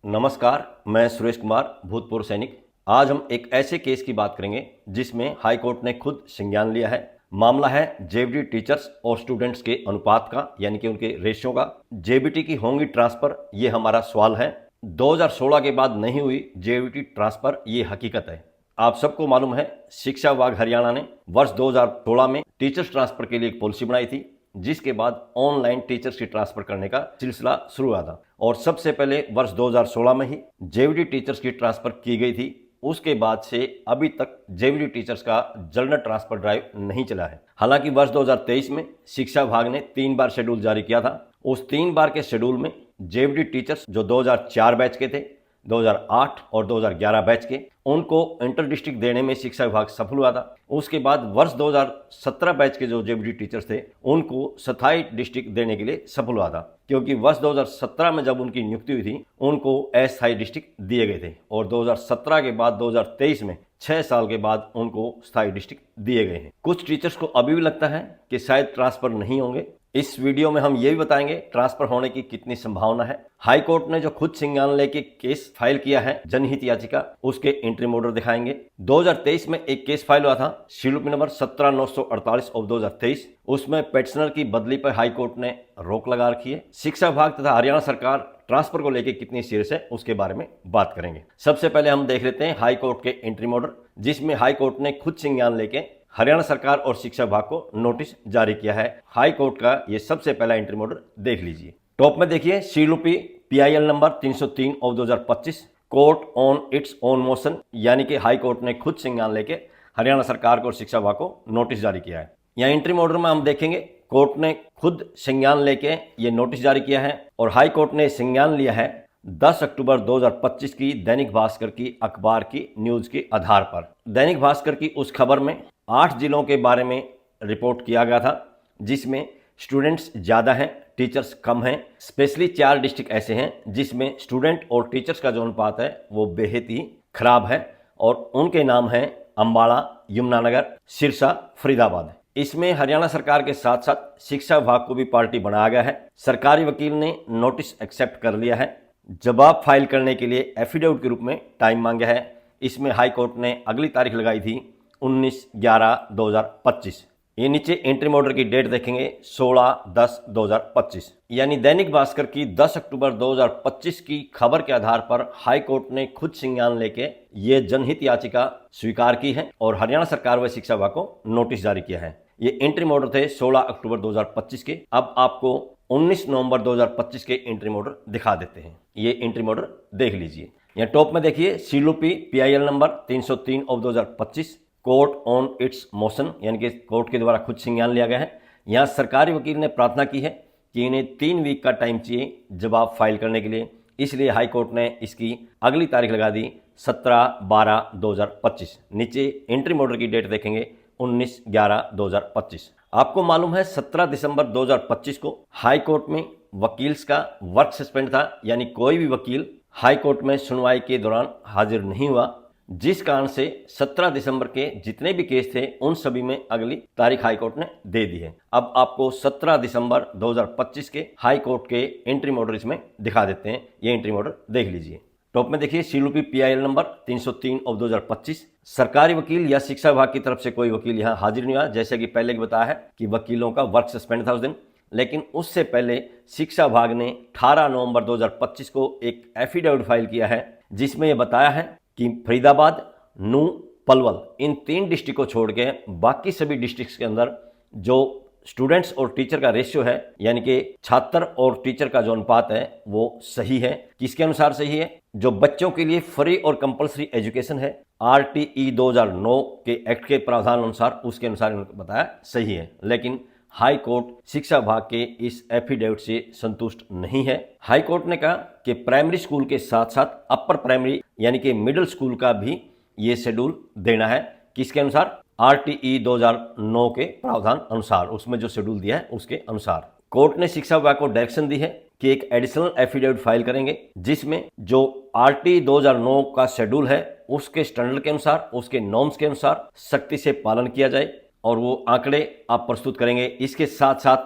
नमस्कार, मैं सुरेश कुमार, भूतपूर्व सैनिक। आज हम एक ऐसे केस की बात करेंगे जिसमें हाई कोर्ट ने खुद संज्ञान लिया है। मामला है जेबीटी टीचर्स और स्टूडेंट्स के अनुपात का, यानी कि उनके रेशियो का। जेबीटी की होंगी ट्रांसफर, ये हमारा सवाल है। 2016 के बाद नहीं हुई जेबीटी ट्रांसफर, ये हकीकत है। आप सबको मालूम है, शिक्षा विभाग हरियाणा ने वर्ष 2016 में टीचर्स ट्रांसफर के लिए एक पॉलिसी बनाई थी, जिसके बाद ऑनलाइन टीचर्स की ट्रांसफर करने का सिलसिला शुरू हुआ था। और सबसे पहले वर्ष 2016 में ही जेबीटी टीचर्स की ट्रांसफर की गई थी। उसके बाद से अभी तक जेबीटी टीचर्स का जनरल ट्रांसफर ड्राइव नहीं चला है। हालांकि वर्ष 2023 में शिक्षा विभाग ने 3 बार शेड्यूल जारी किया था। उस 3 बार के शेड्यूल में जेबीटी टीचर्स जो 2004 बैच के थे, 2008 और 2011 बैच के, उनको इंटर डिस्ट्रिक्ट देने में शिक्षा विभाग सफल हुआ था। उसके बाद वर्ष 2017 बैच के जो जेबीटी टीचर्स थे, उनको स्थायी डिस्ट्रिक्ट देने के लिए सफल हुआ था, क्योंकि वर्ष 2017 में जब उनकी नियुक्ति हुई थी, उनको अस्थायी डिस्ट्रिक्ट दिए गए थे। और 2017 के बाद 2023 में 6 साल के बाद उनको स्थायी डिस्ट्रिक्ट दिए गए हैं। कुछ टीचर्स को अभी भी लगता है कि शायद ट्रांसफर नहीं होंगे। इस वीडियो में हम ये भी बताएंगे ट्रांसफर होने की कितनी संभावना है। हाई कोर्ट ने जो खुद संज्ञान लेके केस फाइल किया है, जनहित याचिका, उसके इंट्रीम ऑर्डर दिखाएंगे। 2023 में एक केस फाइल हुआ था, शीलूपी नंबर 17948 ऑफ 2023। उसमें पेटिशनर की बदली पर हाई कोर्ट ने रोक लगा रखी है। शिक्षा विभाग तथा हरियाणा सरकार ट्रांसफर को लेकर कितनी सीरियस है, उसके बारे में बात करेंगे। सबसे पहले हम देख लेते हैं हाई कोर्ट के इंट्रीम ऑर्डर, जिसमें हाई कोर्ट ने खुद संज्ञान लेके हरियाणा सरकार और शिक्षा विभाग को नोटिस जारी किया है। हाई कोर्ट का ये सबसे पहला इंट्रीम ऑर्डर देख लीजिए। टॉप में देखिए, शीलूपी PIL number 303 of 2025, court on its own motion, यानी कि हाई कोर्ट ने खुद संज्ञान लेके हरियाणा सरकार को और शिक्षा विभाग को नोटिस जारी किया है। यहाँ इंट्रीम ऑर्डर में हम देखेंगे, कोर्ट ने खुद संज्ञान लेके ये नोटिस जारी किया है। और हाई कोर्ट ने संज्ञान लिया है 10 अक्टूबर 2025 की दैनिक भास्कर की अखबार की न्यूज के आधार पर। दैनिक भास्कर की उस खबर में 8 जिलों के बारे में रिपोर्ट किया गया था, जिसमें स्टूडेंट्स ज़्यादा हैं, टीचर्स कम हैं। स्पेशली 4 डिस्ट्रिक्ट ऐसे हैं जिसमें स्टूडेंट और टीचर्स का जो अनुपात है वो बेहद ही खराब है, और उनके नाम हैं अम्बाला, यमुनानगर, सिरसा, फरीदाबाद। इसमें हरियाणा सरकार के साथ साथ शिक्षा विभाग को भी पार्टी बनाया गया है। सरकारी वकील ने नोटिस एक्सेप्ट कर लिया है। जवाब फाइल करने के लिए एफिडेविट के रूप में टाइम मांगा है। इसमें हाई कोर्ट ने अगली तारीख लगाई थी 19/11/2025। ये नीचे इंट्रीम ऑर्डर की डेट देखेंगे 16/10/2025। यानी दैनिक भास्कर की 10 अक्टूबर 2025 की खबर के आधार पर हाई कोर्ट ने खुद संज्ञान लेके ये जनहित याचिका स्वीकार की है और हरियाणा सरकार व शिक्षा विभाग को नोटिस जारी किया है। ये इंट्रीम ऑर्डर थे 16 अक्टूबर 2025 के। अब आपको 19 नवंबर 2025 के इंट्रीम ऑर्डर दिखा देते हैं। ये इंट्रीम ऑर्डर देख लीजिए। यहाँ टॉप में देखिए, शीलूपी PIL number 303 of 2025, court on it's motion, यानी कि कोर्ट के द्वारा खुद संज्ञान लिया गया है। यहाँ सरकारी वकील ने प्रार्थना की है कि इन्हें 3 वीक का टाइम चाहिए जवाब फाइल करने के लिए, इसलिए हाई कोर्ट ने इसकी अगली तारीख लगा दी 17/12/2025। नीचे इंट्रीम ऑर्डर की डेट देखेंगे 19/11/2025। आपको मालूम है 17 दिसंबर 2025 को हाई कोर्ट में वकील्स का वर्क सस्पेंड था, यानी कोई भी वकील हाई कोर्ट में सुनवाई के दौरान हाजिर नहीं हुआ, जिस कारण से 17 दिसंबर के जितने भी केस थे उन सभी में अगली तारीख हाई कोर्ट ने दे दी है। अब आपको 17 दिसंबर 2025 के हाई कोर्ट के इंट्रीम ऑर्डर इसमें दिखा देते हैं। ये इंट्रीम ऑर्डर देख लीजिए। टॉप में देखिए, शीलूपी PIL नंबर 303 ऑफ 2025, सरकारी वकील या शिक्षा विभाग की तरफ से कोई वकील यहाँ हाजिर नहीं हुआ। जैसे कि पहले बताया है कि वकीलों का वर्क सस्पेंड था उस दिन, लेकिन उससे पहले शिक्षा विभाग ने 18 नवंबर 2025 को एक एफिडेविट फाइल किया है, जिसमें यह बताया है कि फरीदाबाद, नूंह, पलवल, इन 3 डिस्ट्रिक्ट को छोड़ के बाकी सभी डिस्ट्रिक्ट्स के अंदर जो स्टूडेंट्स और टीचर का रेशियो है, यानी कि छात्र और टीचर का जो अनुपात है वो सही है। किसके अनुसार सही है? जो बच्चों के लिए फ्री और कंपलसरी एजुकेशन है, RTE 2009 के एक्ट के प्रावधान अनुसार, उसके अनुसार उन्होंने बताया सही है। लेकिन हाई कोर्ट शिक्षा विभाग के इस एफिडेविट से संतुष्ट नहीं है। हाई कोर्ट ने कहा कि प्राइमरी स्कूल के साथ साथ अपर प्राइमरी यानी कि मिडिल स्कूल का भी ये शेड्यूल देना है। किसके अनुसार? RTE 2009 के प्रावधान अनुसार, उसमें जो शेड्यूल दिया है उसके अनुसार। कोर्ट ने शिक्षा विभाग को डायरेक्शन दी है कि एक एडिशनल एफिडेविट फाइल करेंगे, जिसमें जो RTE 2009 का शेड्यूल है उसके स्टैंडर्ड के अनुसार, उसके नॉर्म्स के अनुसार सख्ती से पालन किया जाए, और वो आंकड़े आप प्रस्तुत करेंगे। इसके साथ साथ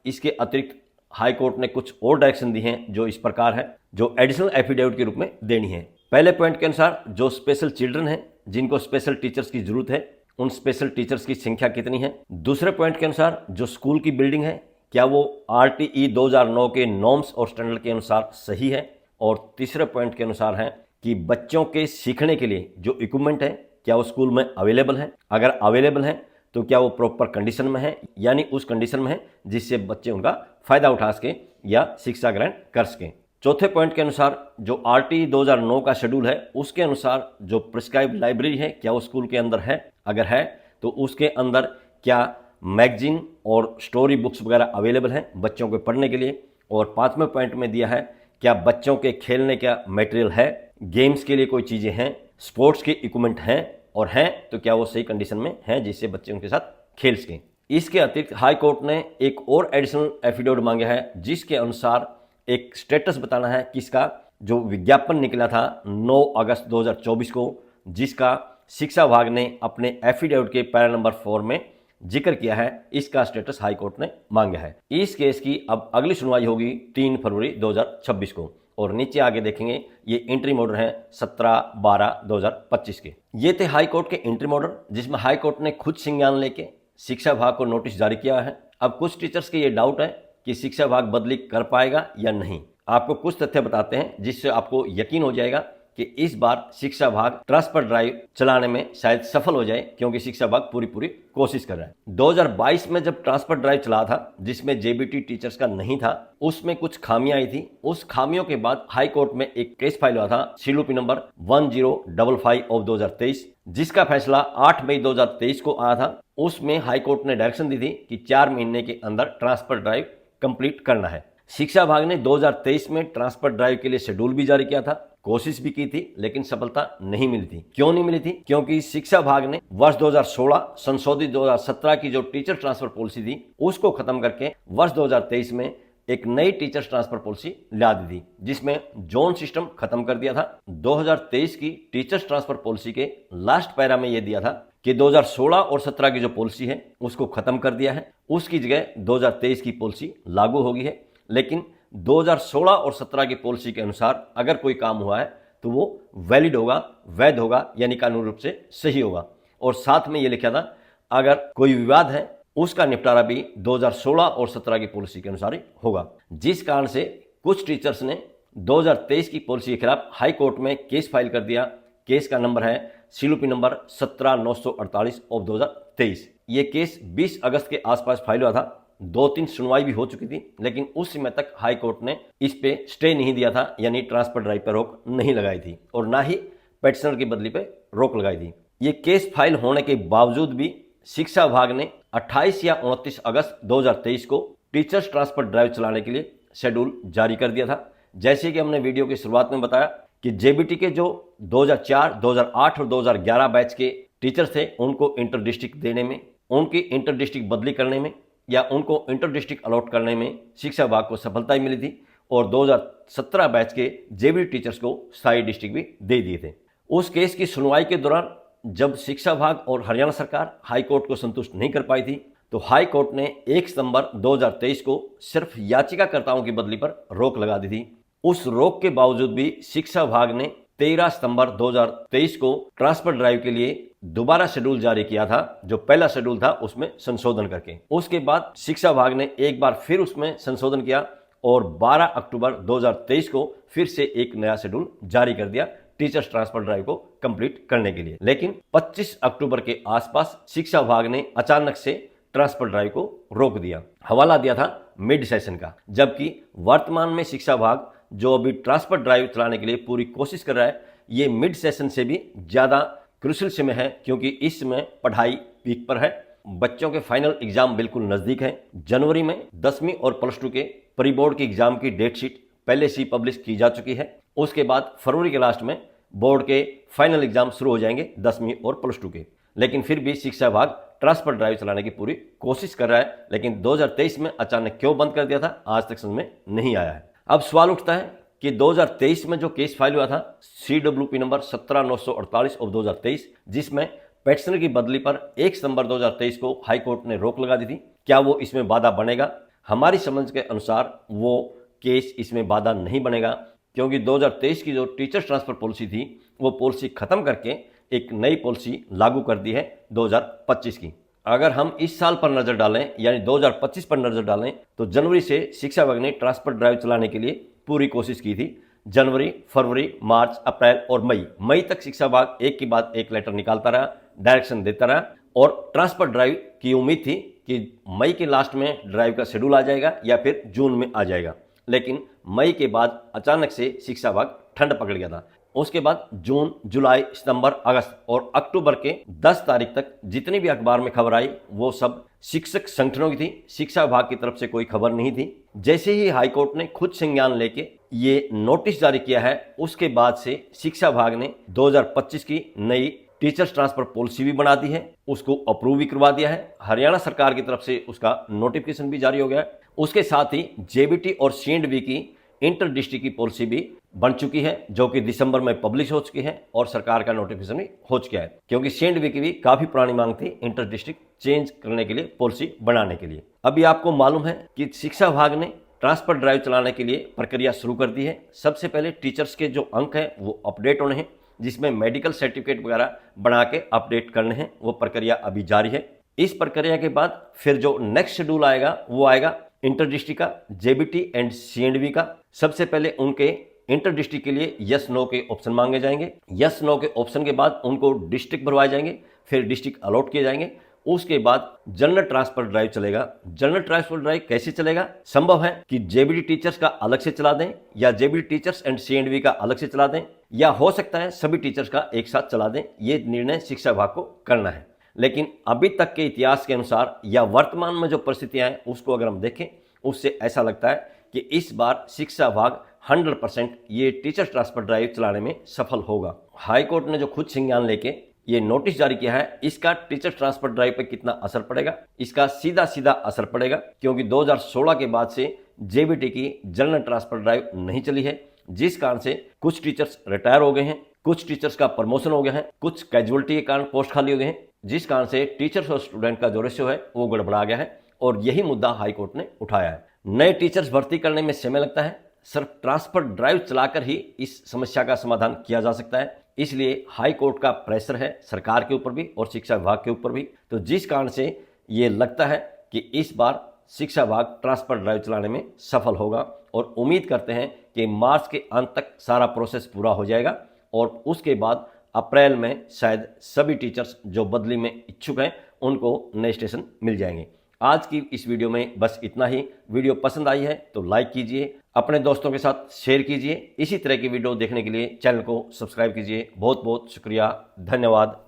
इसके अतिरिक्त हाई कोर्ट ने कुछ और डायरेक्शन दी हैं जो इस प्रकार है, जो एडिशनल एफिडेविट के रूप में देनी है। पहले पॉइंट के अनुसार जो स्पेशल चिल्ड्रन हैं जिनको स्पेशल टीचर्स की जरूरत है, उन स्पेशल टीचर्स की संख्या कितनी है। दूसरे पॉइंट के अनुसार जो स्कूल की बिल्डिंग है क्या वो RTE 2009 के नॉर्म्स और स्टैंडर्ड के अनुसार सही है। और तीसरे पॉइंट के अनुसार है कि बच्चों के सीखने के लिए जो इक्विपमेंट है क्या वो स्कूल में अवेलेबल है, अगर अवेलेबल है तो क्या वो प्रॉपर कंडीशन में है, यानी उस कंडीशन में है जिससे बच्चे उनका फायदा उठा सकें या शिक्षा ग्रहण कर सकें। चौथे पॉइंट के अनुसार जो RTE 2009 का शेड्यूल है उसके अनुसार जो प्रिस्क्राइब लाइब्रेरी है क्या वो स्कूल के अंदर है, अगर है तो उसके अंदर क्या मैगजीन और स्टोरी बुक्स वगैरह अवेलेबल हैं बच्चों के पढ़ने के लिए। और पांचवें पॉइंट में दिया है क्या बच्चों के खेलने का मटेरियल है, गेम्स के लिए कोई चीज़ें हैं, स्पोर्ट्स के इक्विपमेंट हैं, और हैं तो क्या वो सही कंडीशन में हैं जिससे बच्चे उनके साथ खेल सकें। इसके अतिरिक्त हाई कोर्ट ने एक और एडिशनल एफिडेविट मांगा है जिसके अनुसार एक स्टेटस बताना है किसका जो विज्ञापन निकला था 9 अगस्त 2024 को, जिसका शिक्षा विभाग ने अपने एफिडेविट के पैरा नंबर 4 में जिक्र किया है, इसका स्टेटस हाई कोर्ट ने मांगा है। इस केस की अब अगली सुनवाई होगी 3 फरवरी 2026 को। और नीचे आगे देखेंगे ये इंट्रीम ऑर्डर है 17/12/2025 के। ये थे हाई कोर्ट के इंट्रीम ऑर्डर जिसमें हाई कोर्ट ने खुद संज्ञान लेके शिक्षा विभाग को नोटिस जारी किया है। अब कुछ टीचर्स के ये डाउट है कि शिक्षा विभाग बदली कर पाएगा या नहीं। आपको कुछ तथ्य बताते हैं जिससे आपको यकीन हो जाएगा कि इस बार शिक्षा विभाग ट्रांसफर ड्राइव चलाने में शायद सफल हो जाए, क्योंकि शिक्षा विभाग पूरी कोशिश कर रहा है। 2022 में जब ट्रांसफर ड्राइव चला था जिसमें JBT टीचर्स का नहीं था, उसमें कुछ खामियां आई थी। उस खामियों के बाद हाई कोर्ट में एक केस फाइल हुआ था CLP नंबर 1055 ऑफ 2023, जिसका फैसला 8 मई 2023 को आया था। उसमें हाई कोर्ट ने डायरेक्शन दी थी कि 4 महीने के अंदर ट्रांसफर ड्राइव कंप्लीट करना है। शिक्षा विभाग ने 2023 में ट्रांसफर ड्राइव के लिए शेड्यूल भी जारी किया था, कोशिश भी की थी, लेकिन सफलता नहीं मिली थी। क्यों नहीं मिली थी? क्योंकि शिक्षा विभाग ने वर्ष 2016 संशोधित 2017 की जो टीचर ट्रांसफर पॉलिसी थी उसको खत्म करके वर्ष 2023 में एक नई टीचर ट्रांसफर पॉलिसी ला दी थी, जिसमें जोन सिस्टम खत्म कर दिया था। 2023 की टीचर्स ट्रांसफर पॉलिसी के लास्ट पैरा में यह दिया था कि 2016 और 17 की जो पॉलिसी है उसको खत्म कर दिया है, उसकी जगह 2023 की पॉलिसी लागू होगी है। लेकिन 2016 और 17 की पॉलिसी के अनुसार अगर कोई काम हुआ है तो वो वैलिड होगा, वैध होगा, यानी कानूनी रूप से सही होगा। और साथ में ये लिखा था अगर कोई विवाद है उसका निपटारा भी 2016 और 17 की पॉलिसी के अनुसार ही होगा। जिस कारण से कुछ टीचर्स ने 2023 की पॉलिसी के खिलाफ हाई कोर्ट में केस फाइल कर दिया। केस का नंबर है CLP नंबर 17948 ऑफ 2023। ये केस 20 अगस्त के आसपास फाइल हुआ था। 2-3 सुनवाई भी हो चुकी थी, लेकिन उस समय तक हाई कोर्ट ने इस पे स्टे नहीं दिया था, यानी ट्रांसफर ड्राइव पर रोक नहीं लगाई थी और ना ही पेटिशनर की बदली पे रोक लगाई थी। ये केस फाइल होने के बावजूद भी शिक्षा विभाग ने 28 या 29 अगस्त 2023 को टीचर्स ट्रांसफर ड्राइव चलाने के लिए शेड्यूल जारी कर दिया था। जैसे कि हमने वीडियो की शुरुआत में बताया कि JBT के जो 2004, 2008 और 2011 बैच के टीचर्स थे उनको इंटर डिस्ट्रिक्ट देने में, उनकी इंटर डिस्ट्रिक्ट बदली करने में या उनको इंटर डिस्ट्रिक्ट अलॉट करने में शिक्षा विभाग को सफलता ही मिली थी। और 2017 बैच के JBT टीचर्स को स्थायी डिस्ट्रिक्ट भी दे दिए थे। उस केस की सुनवाई के दौरान जब शिक्षा विभाग और हरियाणा सरकार हाई कोर्ट को संतुष्ट नहीं कर पाई थी तो हाई कोर्ट ने 1 सितंबर 2023 को सिर्फ याचिकाकर्ताओं की बदली पर रोक लगा दी थी। उस रोक के बावजूद भी शिक्षा विभाग ने 13 सितंबर 2023 को ट्रांसफर ड्राइव के लिए दोबारा शेड्यूल जारी किया था, जो पहला शेड्यूल था उसमें संशोधन करके। उसके बाद शिक्षा विभाग ने एक बार फिर उसमें संशोधन किया और 12 अक्टूबर 2023 को फिर से एक नया शेड्यूल जारी कर दिया टीचर्स ट्रांसफर ड्राइव को कंप्लीट करने के लिए। लेकिन 25 अक्टूबर के आसपास शिक्षा विभाग ने अचानक से ट्रांसफर ड्राइव को रोक दिया। हवाला दिया था मिड सेशन का, जबकि वर्तमान में शिक्षा विभाग जो अभी ट्रांसफर ड्राइव चलाने के लिए पूरी कोशिश कर रहा है, ये मिड सेशन से भी ज्यादा क्रूशियल समय है, क्योंकि इस समय पढ़ाई पीक पर है। बच्चों के फाइनल एग्जाम बिल्कुल नजदीक है। जनवरी में 10वीं और +2 के प्री बोर्ड की एग्जाम की डेट शीट पहले से पब्लिश की जा चुकी है। उसके बाद फरवरी के लास्ट में बोर्ड के फाइनल एग्जाम शुरू हो जाएंगे 10वीं और +2 के। लेकिन फिर भी शिक्षा विभाग ट्रांसफर ड्राइव चलाने की पूरी कोशिश कर रहा है, लेकिन 2023 में अचानक क्यों बंद कर दिया था आज तक समझ में नहीं आया है। अब सवाल उठता है कि 2023 में जो केस फाइल हुआ था CWP नंबर 17948 ऑफ 2023, जिसमें पेटिशनर की बदली पर 1 सितंबर 2023 को हाई कोर्ट ने रोक लगा दी थी, क्या वो इसमें बाधा बनेगा? हमारी समझ के अनुसार वो केस इसमें बाधा नहीं बनेगा, क्योंकि 2023 की जो टीचर्स ट्रांसफर पॉलिसी थी वो पॉलिसी खत्म करके एक नई पॉलिसी लागू कर दी है 2025 की। अगर हम इस साल पर नजर डालें यानी 2025 पर नजर डालें तो जनवरी से शिक्षा विभाग ने ट्रांसफर ड्राइव चलाने के लिए पूरी कोशिश की थी। जनवरी, फरवरी, मार्च, अप्रैल और मई तक शिक्षा विभाग एक के बाद एक लेटर निकालता रहा, डायरेक्शन देता रहा और ट्रांसफर ड्राइव की उम्मीद थी कि मई के लास्ट में ड्राइव का शेड्यूल आ जाएगा या फिर जून में आ जाएगा। लेकिन मई के बाद अचानक से शिक्षा विभाग ठंड पकड़ गया था। उसके बाद जून, जुलाई, सितंबर, अगस्त और अक्टूबर के 10 तारीख तक जितनी भी अखबार में खबर आई वो सब शिक्षक संगठनों की थी, शिक्षा विभाग की तरफ से कोई खबर नहीं थी। जैसे ही हाईकोर्ट ने खुद संज्ञान लेके ये नोटिस जारी किया है उसके बाद से शिक्षा विभाग ने 2025 की नई टीचर्स ट्रांसफर पॉलिसी भी बना दी है, उसको अप्रूव भी करवा दिया है। हरियाणा सरकार की तरफ से उसका नोटिफिकेशन भी जारी हो गया है। उसके साथ ही जेबीटी और सीएंडबी की इंटर डिस्ट्रिक्ट की पॉलिसी भी बन चुकी है, जो कि दिसंबर में पब्लिश हो चुकी है और सरकार का नोटिफिकेशन भी हो चुका है, क्योंकि सीएंडबी की भी काफी पुरानी मांग थी इंटर डिस्ट्रिक्ट चेंज करने के लिए, पॉलिसी बनाने के लिए। अभी आपको मालूम है कि शिक्षा विभाग ने ट्रांसफर ड्राइव चलाने के लिए प्रक्रिया शुरू कर दी है। सबसे पहले टीचर्स के जो अंक हैं वो अपडेट होने हैं, जिसमें मेडिकल सर्टिफिकेट वगैरह बना के अपडेट करने हैं, वो प्रक्रिया अभी जारी है। इस प्रक्रिया के बाद फिर जो नेक्स्ट शेड्यूल आएगा वो आएगा इंटर डिस्ट्रिक्ट का, जेबीटी एंड सीएंडबी का। सबसे पहले उनके इंटर डिस्ट्रिक्ट के लिए यस नो के ऑप्शन मांगे जाएंगे। यस नो के ऑप्शन के बाद उनको डिस्ट्रिक्ट भरवाए जाएंगे, फिर डिस्ट्रिक्ट अलॉट किए जाएंगे। उसके बाद जनरल ट्रांसफर ड्राइव चलेगा। जनरल ट्रांसफर ड्राइव कैसे चलेगा? संभव है कि जेबीटी टीचर्स का अलग से चला दें या जेबीटी टीचर्स एंड सीएंडबी का अलग से चला दें, या हो सकता है सभी टीचर्स का एक साथ चला दें। ये निर्णय शिक्षा विभाग को करना है। लेकिन अभी तक के इतिहास के अनुसार या वर्तमान में जो परिस्थितियां हैं उसको अगर हम देखें, उससे ऐसा लगता है कि इस बार शिक्षा विभाग 100% ये टीचर्स ट्रांसफर ड्राइव चलाने में सफल होगा। हाईकोर्ट ने जो खुद संज्ञान लेके ये नोटिस जारी किया है, इसका टीचर्स ट्रांसफर ड्राइव पे कितना असर पड़ेगा? इसका सीधा सीधा असर पड़ेगा, क्योंकि 2016 के बाद से जेबीटी की जनरल ट्रांसफर ड्राइव नहीं चली है, जिस कारण से कुछ टीचर्स रिटायर हो गए हैं, कुछ टीचर्स का प्रमोशन हो गया है, कुछ कैजुअलिटी के कारण पोस्ट खाली हो गए हैं, जिस कारण से टीचर्स और स्टूडेंट का जो रेशियो है वो गड़बड़ा गया है और यही मुद्दा हाईकोर्ट ने उठाया है। नए टीचर्स भर्ती करने में समय लगता है, सिर्फ ट्रांसफर ड्राइव चलाकर ही इस समस्या का समाधान किया जा सकता है। इसलिए हाई कोर्ट का प्रेशर है सरकार के ऊपर भी और शिक्षा विभाग के ऊपर भी। तो जिस कारण से ये लगता है कि इस बार शिक्षा विभाग ट्रांसफर ड्राइव चलाने में सफल होगा और उम्मीद करते हैं कि मार्च के अंत तक सारा प्रोसेस पूरा हो जाएगा और उसके बाद अप्रैल में शायद सभी टीचर्स जो बदली में इच्छुक हैं उनको नए स्टेशन मिल जाएंगे। आज की इस वीडियो में बस इतना ही। वीडियो पसंद आई है तो लाइक कीजिए, अपने दोस्तों के साथ शेयर कीजिए। इसी तरह की वीडियो देखने के लिए चैनल को सब्सक्राइब कीजिए। बहुत बहुत शुक्रिया, धन्यवाद,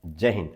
जय हिंद।